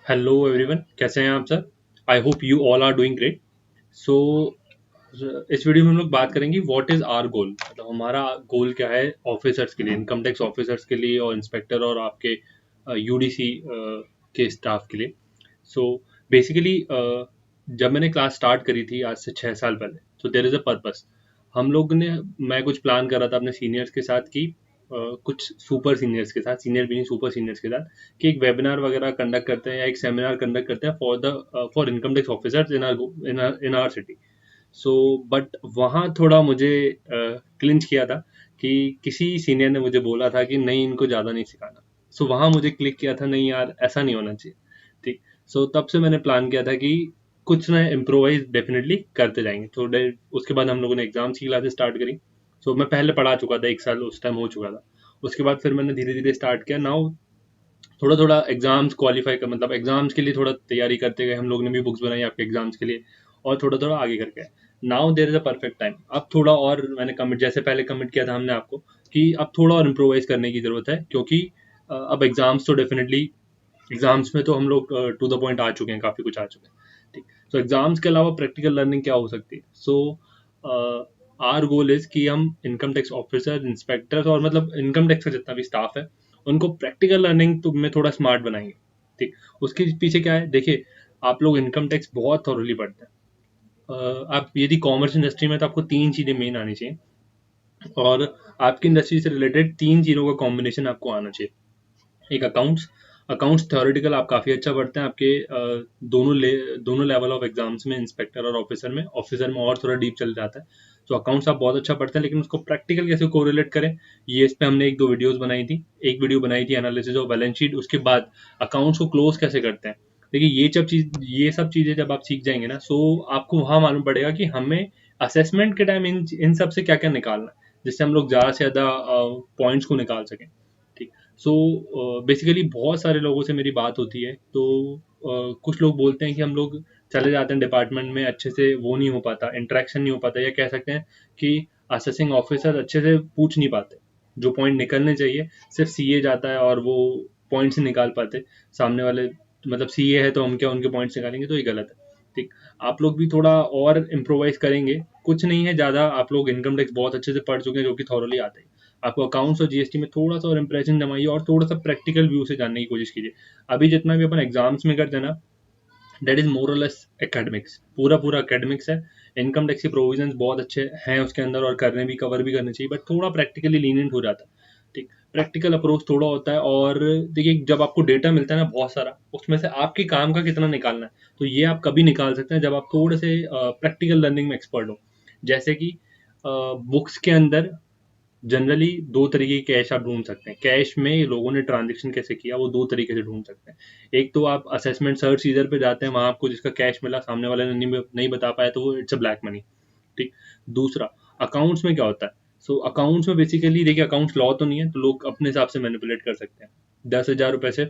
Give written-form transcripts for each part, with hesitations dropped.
Hello everyone, कैसे हैं आप sir? I hope you all are doing great. So इस वीडियो में हम लोग बात करेंगे व्हाट इज आवर गोल, मतलब हमारा गोल क्या है ऑफिसर्स के लिए, इनकम टैक्स ऑफिसर्स के लिए और इंस्पेक्टर और आपके यूडीसी के स्टाफ के लिए। सो बेसिकली जब मैंने क्लास स्टार्ट करी थी आज से 6 साल पहले, तो देर इज़ अ पर्पस। हम लोग ने मैं कुछ प्लान कर रहा था अपने सीनियर्स के साथ कि कुछ सुपर सीनियर्स के साथ, सीनियर भी नहीं सुपर सीनियर्स के साथ, कि एक वेबिनार वगैरह कंडक्ट करते हैं या एक सेमिनार कंडक्ट करते हैं for income tax officers in our city. So but वहाँ थोड़ा मुझे क्लिंच किया था कि किसी सीनियर ने मुझे बोला था कि नहीं, इनको ज़्यादा नहीं सिखाना। सो वहाँ मुझे क्लिक किया था, नहीं यार ऐसा नहीं होना चाहिए। ठीक। सो तब से मैंने प्लान किया था कि कुछ ना इम्प्रोवाइज डेफिनेटली करते जाएंगे। तो उसके बाद हम लोगों ने एग्जाम्स की क्लासेस स्टार्ट करी। सो मैं पहले पढ़ा चुका था, 1 साल उस टाइम हो चुका था। उसके बाद फिर मैंने धीरे धीरे स्टार्ट किया। नाउ थोड़ा थोड़ा एग्जाम्स क्वालिफाई कर, मतलब एग्जाम्स के लिए थोड़ा तैयारी करते गए। हम लोग ने भी बुक्स बनाई आपके एग्जाम्स के लिए, और थोड़ा थोड़ा आगे करके now there is a perfect time. अब थोड़ा और मैंने कमिट, जैसे पहले कमिट किया था हमने आपको कि अब थोड़ा और इम्प्रोवाइज करने की जरूरत है, क्योंकि अब एग्जाम्स तो डेफिनेटली, एग्जाम्स में तो हम लोग टू द पॉइंट आ चुके हैं, काफ़ी कुछ आ चुके हैं। ठीक। सो एग्जाम्स के अलावा प्रैक्टिकल लर्निंग क्या हो सकती है? सो आर गोल इज कि हम इनकम टैक्स ऑफिसर, इंस्पेक्टर्स और मतलब इनकम टैक्स का जितना भी स्टाफ है, उनको प्रैक्टिकल लर्निंग तो में थोड़ा स्मार्ट बनाएंगे। ठीक। उसके पीछे क्या है, देखिए, आप लोग इनकम टैक्स बहुत थॉरली पढ़ते हैं। आप यदि कॉमर्स इंडस्ट्री में, तो आपको तीन चीज़ें मेन आनी चाहिए, और आपकी इंडस्ट्री से रिलेटेड तीन चीज़ों का कॉम्बिनेशन आपको आना चाहिए। एक अकाउंट्स। अकाउंट्स थ्योरेटिकल आप काफ़ी अच्छा पढ़ते हैं, आपके दोनों लेवल ऑफ एग्जाम्स में, इंस्पेक्टर और ऑफिसर में और थोड़ा डीप चल जाता है। तो अकाउंट्स आप बहुत अच्छा पढ़ते हैं, लेकिन उसको प्रैक्टिकल कैसे कोरिलेट करें, ये इस पे हमने एक दो वीडियोस बनाई थी। एक वीडियो बनाई थी एनालिसिस ऑफ बैलेंस शीट, उसके बाद अकाउंट्स को क्लोज कैसे करते हैं। देखिए, ये सब चीज़ें जब आप सीख जाएंगे ना, सो आपको वहाँ मालूम पड़ेगा कि हमें असेसमेंट के टाइम इन सब से क्या क्या निकालना है, जिससे हम लोग ज़्यादा से ज़्यादा पॉइंट्स को निकाल सकें। ठीक। सो बेसिकली बहुत सारे लोगों से मेरी बात होती है, तो कुछ लोग बोलते हैं कि हम लोग चले जाते हैं डिपार्टमेंट में, अच्छे से वो नहीं हो पाता, इंटरेक्शन नहीं हो पाता, या कह सकते हैं कि असेसिंग ऑफिसर अच्छे से पूछ नहीं पाते। जो पॉइंट निकलने चाहिए, सिर्फ सीए जाता है और वो पॉइंट्स नहीं निकाल पाते सामने वाले। मतलब सीए है तो हम क्या उनके पॉइंट्स निकालेंगे, तो ये गलत है। ठीक। आप लोग भी थोड़ा और इम्प्रोवाइज करेंगे, कुछ नहीं है ज़्यादा। आप लोग इनकम टैक्स बहुत अच्छे से पढ़ चुके हैं, जो कि थॉरली आता है। आपको अकाउंट्स और जीएसटी में थोड़ा सा और इंप्रेशन जमाइए, और थोड़ा सा प्रैक्टिकल व्यू से जानने की कोशिश कीजिए। अभी जितना भी अपन एग्जाम्स में करते हैं ना, दैट इज मोर और लेस एकेडमिक्स, पूरा पूरा एकेडमिक्स है। इनकम टैक्स के प्रोविजंस बहुत अच्छे हैं उसके अंदर, और करने भी, कवर भी करने चाहिए, बट थोड़ा प्रैक्टिकली लीनियंट हो जाता है। ठीक। प्रैक्टिकल अप्रोच थोड़ा होता है। और देखिए, जब आपको डेटा मिलता है ना बहुत सारा, उसमें से आपके काम का कितना निकालना है, तो ये आप कभी निकाल सकते हैं जब आप थोड़े से प्रैक्टिकल लर्निंग में एक्सपर्ट हो। जैसे कि बुक्स के अंदर जनरली दो तरीके की कैश आप ढूंढ सकते हैं। कैश में लोगों ने ट्रांजेक्शन कैसे किया, वो दो तरीके से ढूंढ सकते हैं। एक तो आप असेसमेंट सर्च सीजर पे जाते हैं, वहां आपको जिसका कैश मिला सामने वाले ने नहीं बता पाया, तो वो इट्स अ ब्लैक मनी। ठीक। दूसरा, अकाउंट्स में क्या होता है? सो अकाउंट्स में बेसिकली देखिए, अकाउंट्स लॉ तो नहीं है, तो लोग अपने हिसाब से मैनिपुलेट कर सकते हैं। 10,000 रुपए से,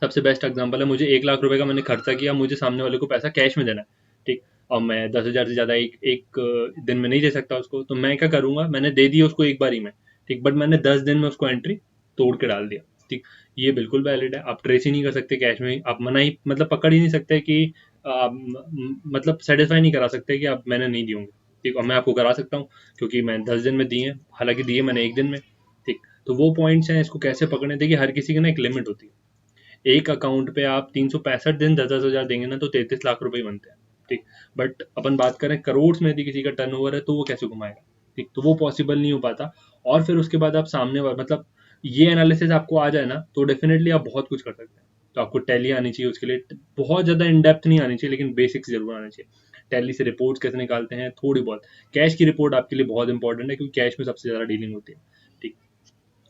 सबसे बेस्ट एग्जांपल है, मुझे 1 लाख रुपए का मैंने खर्चा किया, मुझे सामने वाले को पैसा कैश में देना है। ठीक। और मैं 10,000 से ज़्यादा एक एक दिन में नहीं दे सकता उसको, तो मैं क्या करूंगा, मैंने दे दिया उसको एक बारी में। ठीक। बट मैंने 10 दिन में उसको एंट्री तोड़ के डाल दिया। ठीक। ये बिल्कुल वैलिड है, आप ट्रेस ही नहीं कर सकते कैश में, आप मना ही, मतलब पकड़ ही नहीं सकते कि मतलब सेटिस्फाई नहीं करा सकते कि आप, मैंने नहीं दी होंगे। ठीक। और मैं आपको करा सकता हूँ, क्योंकि मैं 10 दिन में दिए हैं, हालांकि दिए मैंने एक दिन में। ठीक। तो वो पॉइंट्स हैं, इसको कैसे पकड़े। देखिए, हर किसी की ना एक लिमिट होती है। एक अकाउंट पे आप 365 दिन 10-10 हज़ार देंगे ना, तो 33 लाख रुपए ही बनते हैं। ठीक। बट अपन बात करें करोड़ में, यदि किसी का टर्नओवर है, तो वो कैसे घुमाएगा? ठीक। तो वो पॉसिबल नहीं हो पाता। और फिर उसके बाद आप सामने वाला, मतलब ये एनालिसिस आपको आ जाए ना, तो डेफिनेटली आप बहुत कुछ कर सकते हैं। तो आपको टैली आनी चाहिए उसके लिए, बहुत ज़्यादा इन डेप्थ नहीं आनी चाहिए, लेकिन बेसिक्स जरूर आनी चाहिए। टैली से रिपोर्ट्स कैसे निकालते हैं, थोड़ी बहुत। कैश की रिपोर्ट आपके लिए बहुत इंपॉर्टेंट है, क्योंकि कैश में सबसे ज़्यादा डीलिंग होती है। ठीक।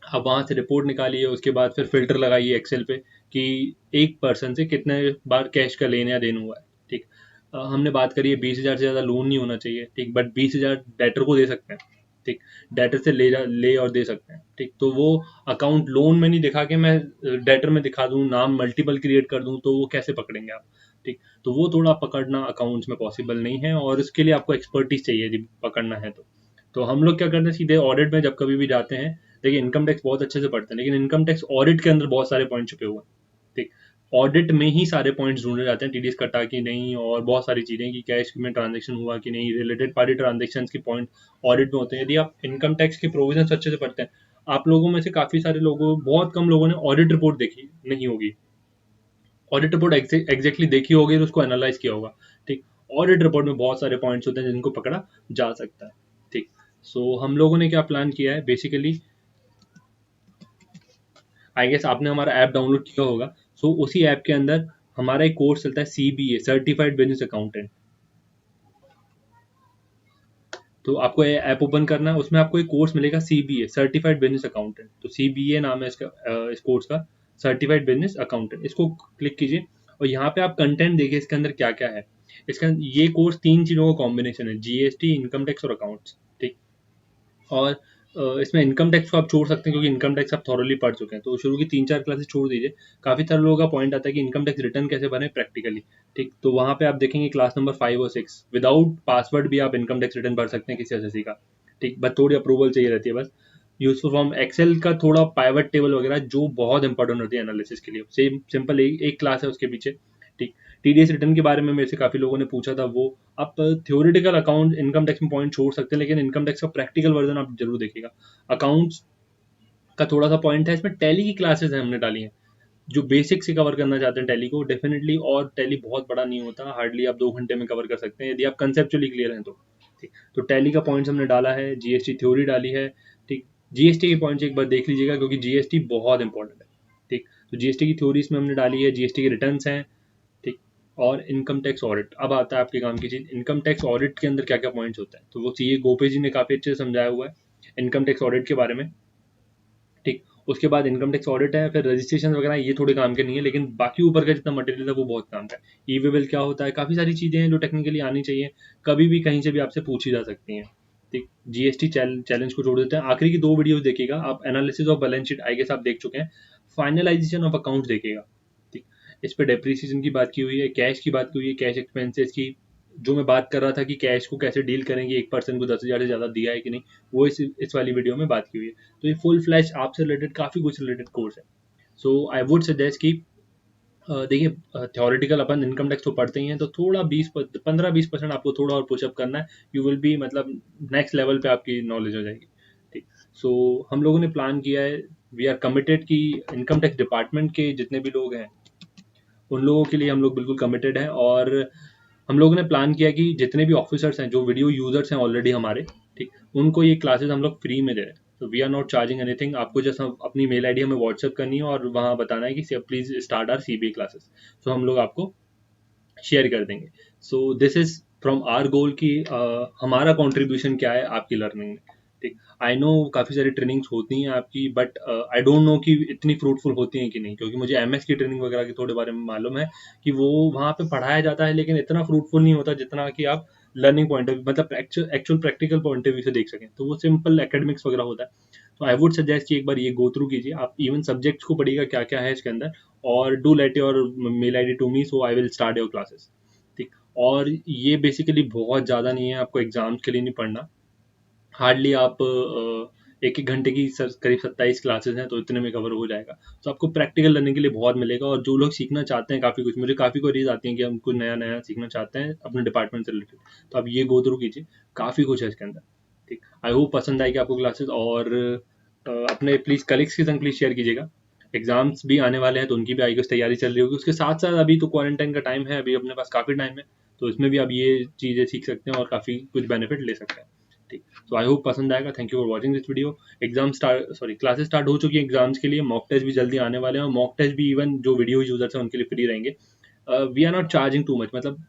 आप वहाँ से रिपोर्ट निकालिए, उसके बाद फिर फिल्टर लगाइए एक्सेल पे कि एक पर्सन से कितने बार कैश का लेन या देन हुआ है। ठीक। हमने बात करी है 20,000 से ज़्यादा लोन नहीं होना चाहिए। ठीक। बट 20,000 डेटर को दे सकते हैं। ठीक। डेटर से ले और दे सकते हैं। ठीक। तो वो अकाउंट लोन में नहीं दिखा के मैं डेटर में दिखा दूँ, नाम मल्टीपल क्रिएट कर दूँ, तो वो कैसे पकड़ेंगे आप? ठीक। तो वो थोड़ा पकड़ना अकाउंट्स में पॉसिबल नहीं है, और उसके लिए आपको एक्सपर्टीज चाहिए यदि पकड़ना है तो हम लोग क्या करते हैं, सीधे ऑडिट में जब कभी भी जाते हैं, देखिए इनकम टैक्स बहुत अच्छे से पढ़ते हैं, लेकिन इनकम टैक्स ऑडिट के अंदर बहुत सारे पॉइंट छुपे हुए हैं। ठीक। ऑडिट में ही सारे पॉइंट्स ढूंढे जाते हैं, टीडीएस कटा कि नहीं, और बहुत सारी चीज़ें कि कैश में ट्रांजेक्शन हुआ कि नहीं, रिलेटेड पार्टी ट्रांजेक्शन के पॉइंट ऑडिट में होते हैं। यदि आप इनकम टैक्स के प्रोविजन अच्छे से पढ़ते हैं, आप लोगों में से काफ़ी सारे लोगों, बहुत कम लोगों ने ऑडिट रिपोर्ट देखी नहीं होगी। ऑडिट रिपोर्ट एग्जैक्टली देखी होगी तो उसको एनालाइज किया होगा। ठीक, ऑडिट रिपोर्ट में बहुत सारे पॉइंट्स होते हैं जिनको पकड़ा जा सकता है। ठीक, सो हम लोगों ने क्या प्लान किया है बेसिकली, आई गेस आपने हमारा ऐप डाउनलोड किया होगा। सो उसी ऐप के अंदर हमारा एक कोर्स चलता है, सीबीए, सर्टिफाइड बिजनेस अकाउंटेंट। तो आपको ये ऐप ओपन करना है, उसमें आपको एक कोर्स मिलेगा, सीबीए, सर्टिफाइड बिजनेस अकाउंटेंट। तो सीबीए नाम है इसका, इस कोर्स का, सर्टिफाइड बिजनेस अकाउंटेंट। इसको क्लिक कीजिए और यहाँ पे आप कंटेंट देखिए इसके अंदर क्या क्या है। इसका ये कोर्स 3 चीज़ों का कॉम्बिनेशन है, जीएसटी, इनकम टैक्स और अकाउंट्स। ठीक, और इसमें इनकम टैक्स को आप छोड़ सकते हैं क्योंकि इनकम टैक्स आप थॉरली पढ़ चुके हैं, तो शुरू की 3-4 क्लासेस छोड़ दीजिए। काफ़ी सारे लोगों का पॉइंट आता है कि इनकम टैक्स रिटर्न कैसे बने प्रैक्टिकली। ठीक, तो वहाँ पे आप देखेंगे क्लास नंबर 5 और 6, विदाउट पासवर्ड भी आप इनकम टैक्स रिटर्न भर सकते हैं किसी एसएससी का। ठीक, बस थोड़ी अप्रूवल चाहिए रहती है बस। यूजफुल फॉर्म एक्सेल का थोड़ा पाइवट टेबल वगैरह जो बहुत इंपॉर्टेंट होती है एनालिसिस के लिए, सेम सिंपल एक क्लास है उसके पीछे। ठीक, टीडीएस रिटर्न के बारे में मेरे से काफ़ी लोगों ने पूछा था, वो आप थ्योरेटिकल अकाउंट इनकम टैक्स में पॉइंट छोड़ सकते हैं, लेकिन इनकम टैक्स का प्रैक्टिकल वर्जन आप जरूर देखिएगा। अकाउंट्स का थोड़ा सा पॉइंट है इसमें, टैली की क्लासेस है हमने डाली हैं, जो बेसिक से कवर करना चाहते हैं टैली को डेफिनेटली। और टैली बहुत बड़ा नहीं होता, हार्डली आप 2 घंटे में कवर कर सकते हैं यदि आप कंसेप्चुअली क्लियर हैं तो। ठीक, तो टैली का पॉइंट्स हमने डाला है, जीएसटी थ्योरी डाली है। ठीक, जीएसटी के पॉइंट्स एक बार देख लीजिएगा क्योंकि जीएसटी बहुत इंपॉर्टेंट है। ठीक, तो जीएसटी की थ्योरी इसमें हमने डाली है, जीएसटी के रिटर्न्स हैं। ठीक, और इनकम टैक्स ऑडिट। अब आता है आपके काम की चीज, इनकम टैक्स ऑडिट के अंदर क्या क्या पॉइंट्स होता है, तो वो सीए गोपे जी ने काफी अच्छे से समझाया हुआ है इनकम टैक्स ऑडिट के बारे में। ठीक, उसके बाद इनकम टैक्स ऑडिट है, फिर रजिस्ट्रेशन वगैरह ये थोड़े काम के नहीं है, लेकिन बाकी ऊपर का जितना मटेरियल है वो बहुत काम का है। ई वे बिल क्या होता है, काफ़ी सारी चीज़ें हैं जो टेक्निकली आनी चाहिए, कभी भी कहीं से भी आपसे पूछी जा सकती हैं। ठीक, जीएसटी चैलेंज को छोड़ देते हैं, आखिरी की 2 वीडियोस देखिएगा आप, analysis of balance sheet I guess आप देख चुके हैं, फाइनलाइजेशन ऑफ अकाउंट देखिएगा। ठीक, इस पे डेप्रिसिएशन की बात की हुई है, कैश की बात की हुई है, कैश एक्सपेंसेस की, जो मैं बात कर रहा था कि कैश को कैसे डील करेंगे, 1% को 10,000 से ज़्यादा दिया है कि नहीं, वो इस वाली वीडियो में बात की हुई है। तो ये फुल फ्लैश आपसे रिलेटेड काफ़ी कुछ रिलेटेड कोर्स है। सो आई वुड सजेस्ट कि देखिए थ्योरेटिकल अपन इनकम टैक्स तो पढ़ते ही हैं, तो थोड़ा 15-20% आपको थोड़ा और पुशअप करना है, यू विल बी मतलब नेक्स्ट लेवल पे आपकी नॉलेज हो जाएगी। ठीक, सो हम लोगों ने प्लान किया है, वी आर कमिटेड कि इनकम टैक्स डिपार्टमेंट के जितने भी लोग हैं उन लोगों के लिए हम लोग बिल्कुल कमिटेड हैं। और हम लोगों ने प्लान किया कि जितने भी ऑफिसर्स हैं जो वीडियो यूजर्स हैं ऑलरेडी हमारे, ठीक, उनको ये क्लासेस हम लोग फ्री में दे रहे हैं। तो we are not charging anything, आपको जस्ट अपनी मेल आईडी हमें व्हाट्सएप करनी है और वहाँ बताना है कि please start our CBA classes, तो हम लोग आपको शेयर कर देंगे। So this is from our goal कि हमारा कॉन्ट्रीब्यूशन क्या है आपकी लर्निंग में। ठीक, आई नो काफ़ी सारी ट्रेनिंग्स होती हैं आपकी, बट आई डोंट नो कि इतनी फ्रूटफुल होती हैं कि नहीं, क्योंकि मुझे एमएस की ट्रेनिंग वगैरह के थोड़े बारे में मालूम है कि वो वहाँ पे पढ़ाया जाता है लेकिन इतना फ्रूटफुल नहीं होता जितना कि आप लर्निंग पॉइंट ऑफ व्यू, मतलब actual practical point of view से देख सकें, तो वो सिंपल एकेडमिक्स वगैरह होता है। तो आई वुड सजेस्ट कि एक बार ये गो थ्रू कीजिए आप, इवन सब्जेक्ट्स को पढ़िएगा क्या क्या है इसके अंदर, और do let your mail ID to me so I will start your classes. ठीक, और ये बेसिकली बहुत ज़्यादा नहीं है, आपको एग्जाम्स के लिए नहीं पढ़ना, हार्डली आप 1-1 घंटे की करीब 27 क्लासेस हैं, तो इतने में कवर हो जाएगा। तो आपको प्रैक्टिकल लर्निंग के लिए बहुत मिलेगा, और जो लोग सीखना चाहते हैं काफ़ी कुछ, मुझे काफ़ी क्वेरीज आती हैं कि हम कुछ नया नया सीखना चाहते हैं अपने डिपार्टमेंट से रिलेटेड, तो आप ये गो थ्रू कीजिए, काफ़ी कुछ है इसके अंदर। ठीक, आई होप पसंद आएगी आपको क्लासेस, और अपने प्लीज़ कलीग्स के संग प्लीज़ शेयर कीजिएगा। एग्जाम्स भी आने वाले हैं तो उनकी भी आई कुछ तैयारी चल रही होगी, उसके साथ साथ अभी तो क्वारंटाइन का टाइम है, अभी अपने पास काफ़ी टाइम है, तो इसमें भी आप ये चीज़ें सीख सकते हैं और काफ़ी कुछ बेनिफिट ले सकते हैं। ठीक, तो आई होप पसंद आएगा, thank you for watching this video. Classes start हो चुकी है एग्जाम्स के लिए, मॉक टेस्ट भी जल्दी आने वाले हैं, और मॉक टेस्ट भी इवन जो वीडियो यूजर्स हैं उनके लिए फ्री रहेंगे। We are not charging too much, मतलब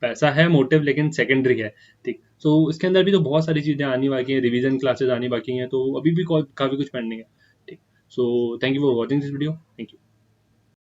पैसा है मोटिव लेकिन सेकेंडरी है। ठीक, सो इसके अंदर भी तो बहुत सारी चीज़ें आनी बाकी हैं, रिवीजन क्लासेस आनी बाकी हैं, तो अभी भी काफ़ी कुछ पेंडिंग है। ठीक, so thank you for watching this video, thank you.